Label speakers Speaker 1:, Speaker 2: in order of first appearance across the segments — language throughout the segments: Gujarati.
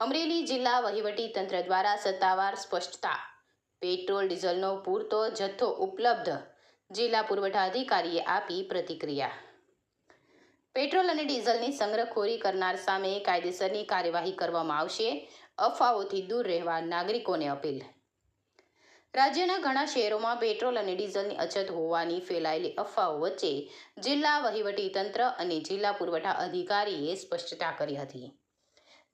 Speaker 1: અમરેલી જિલ્લા વહીવટી તંત્ર દ્વારા સત્તાવાર સ્પષ્ટતા. પેટ્રોલ ડીઝલનો પૂરતો જથ્થો ઉપલબ્ધ. જિલ્લા પુરવઠા અધિકારીએ આપી પ્રતિક્રિયા. પેટ્રોલ અને ડીઝલની સંગ્રહખોરી કરનાર સામે કાયદેસરની કાર્યવાહી કરવામાં આવશે. અફવાઓથી દૂર રહેવા નાગરિકોને અપીલ. રાજ્યના ઘણા શહેરોમાં પેટ્રોલ અને ડીઝલની અછત હોવાની ફેલાયેલી અફવાઓ વચ્ચે જિલ્લા વહીવટી તંત્ર અને જિલ્લા પુરવઠા અધિકારીએ સ્પષ્ટતા કરી હતી.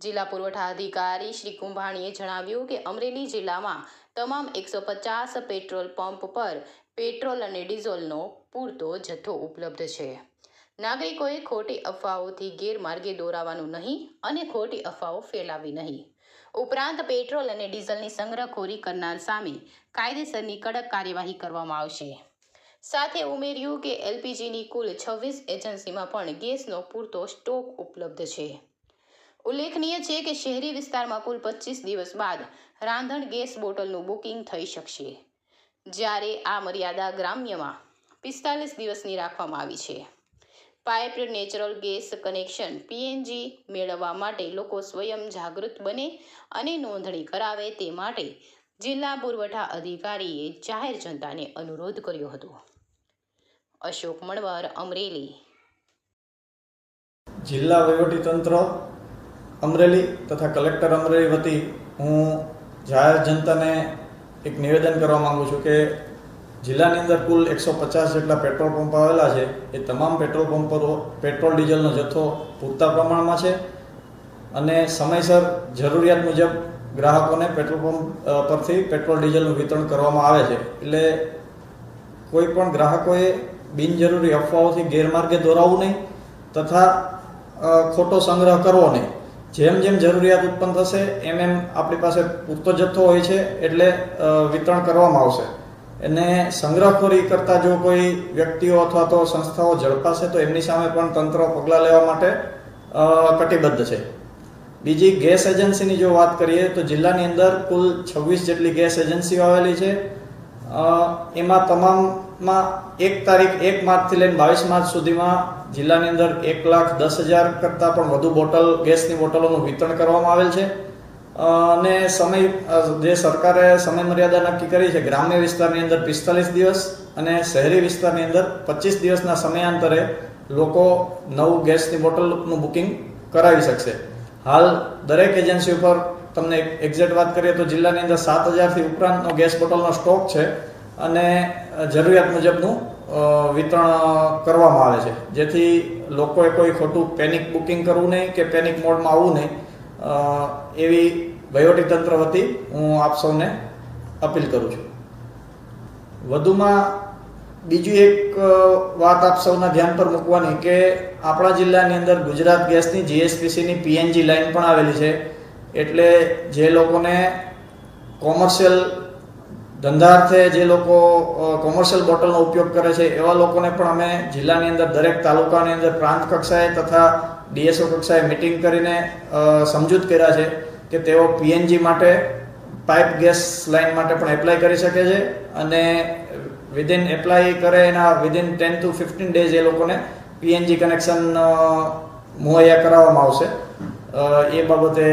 Speaker 1: જિલ્લા પુરવઠા અધિકારી શ્રી કુંભાણીએ જણાવ્યું કે અમરેલી જિલ્લામાં તમામ 150 પેટ્રોલ પંપ પર પેટ્રોલ અને ડીઝલનો પૂરતો જથ્થો ઉપલબ્ધ છે. નાગરિકોએ ખોટી અફવાઓથી ગેરમાર્ગે દોરાવાનું નહીં અને ખોટી અફવાઓ ફેલાવી નહીં. ઉપરાંત પેટ્રોલ અને ડીઝલની સંગ્રહખોરી કરનાર સામે કાયદેસરની કડક કાર્યવાહી કરવામાં આવશે. સાથે ઉમેર્યું કે એલપીજીની કુલ 26 એજન્સીમાં પણ ગેસનો પૂરતો સ્ટોક ઉપલબ્ધ છે. ઉલ્લેખનીય છે કે શહેરી વિસ્તારમાં કુલ 25 દિવસ બાદ રાંધણ ગેસ બોટલનું બુકિંગ થઈ શકશે, જ્યારે આ મર્યાદા ગ્રામ્યમાં 45 દિવસની રાખવામાં આવી છે. Piped natural gas connection PNG મેળવવા માટે લોકો સ્વયં જાગૃત બને અને નોંધણી કરાવે તે માટે જિલ્લા પુરવઠા અધિકારીએ જાહેર જનતાને અનુરોધ કર્યો હતો. અશોક મણવર, અમરેલી.
Speaker 2: જિલ્લા વહીવટી તંત્ર અમરેલી તથા કલેક્ટર અમરેલી વતી હું જાહેર જનતાને એક નિવેદન કરવા માગું છું કે જિલ્લાની અંદર કુલ 150 જેટલા પેટ્રોલ પંપ આવેલા છે. એ તમામ પેટ્રોલ પંપ પર પેટ્રોલ ડીઝલનો જથ્થો પૂરતા પ્રમાણમાં છે અને સમયસર જરૂરિયાત મુજબ ગ્રાહકોને પેટ્રોલ પંપ પરથી પેટ્રોલ ડીઝલનું વિતરણ કરવામાં આવે છે. એટલે કોઈ પણ ગ્રાહકોએ બિનજરૂરી અફવાઓથી ગેરમાર્ગે દોરાવવું નહીં તથા ખોટો સંગ્રહ કરવો નહીં. જેમ જેમ જરૂરિયાત ઉત્પન્ન થશે એમ આપણી પાસે પૂરતો જથ્થો હોય છે એટલે વિતરણ કરવામાં આવશે. અને સંગ્રહખોરી કરતા જો કોઈ વ્યક્તિઓ અથવા તો સંસ્થાઓ ઝડપાશે તો એમની સામે પણ તંત્ર પગલાં લેવા માટે કટિબદ્ધ છે. બીજી ગેસ એજન્સીની જો વાત કરીએ તો જિલ્લાની અંદર કુલ 26 જેટલી ગેસ એજન્સીઓ આવેલી છે. એમાં તમામમાં 1 માર્ચથી લઈને 22 માર્ચ સુધીમાં જિલ્લાની અંદર 1,10,000 કરતાં પણ વધુ ગેસની બોટલોનું વિતરણ કરવામાં આવેલ છે. અને જે સરકારે સમય મર્યાદા નક્કી કરી છે, ગ્રામ્ય વિસ્તારની અંદર 45 દિવસ અને શહેરી વિસ્તારની અંદર 25 દિવસના સમયાંતરે લોકો નવું ગેસની બોટલનું બુકિંગ કરાવી શકશે. હાલ દરેક એજન્સી ઉપર તમને એક્ઝેક્ટ વાત કરીએ તો જિલ્લાની અંદર 7,000થી ઉપરાંતનો ગેસ બોટલનો સ્ટોક છે અને જરૂરિયાત મુજબનું વિતરણ કરવામાં આવે છે, જેથી લોકોએ કોઈ ખોટું પેનિક બુકિંગ કરવું નહીં કે પેનિક મોડમાં આવવું નહીં. એવી વહીવટીતંત્ર વતી હું આપ સૌને અપીલ કરું છું. વધુમાં બીજી એક વાત આપ સૌના ધ્યાન પર મૂકવાની કે આપણા જિલ્લાની અંદર ગુજરાત ગેસની જીએસપીસીની પીએનજી લાઇન પણ આવેલી છે. એટલે જે લોકોને કોમર્શિયલ ધંધાર્થે જે લોકો કોમર્શિયલ બોટલનો ઉપયોગ કરે છે એવા લોકોને પણ અમે જિલ્લાની અંદર દરેક તાલુકાની અંદર પ્રાંત કક્ષાએ તથા ડીએસઓ કક્ષાએ મિટિંગ કરીને સમજૂત કર્યા છે કે તેઓ પીએનજી માટે પાઇપ ગેસ લાઇન માટે પણ એપ્લાય કરી શકે છે અને વિધિન એપ્લાય કરે એના વિધિન 10 to 15 ડેઝ એ લોકોને પીએનજી કનેક્શન મુહૈયા કરાવવામાં આવશે. એ બાબતે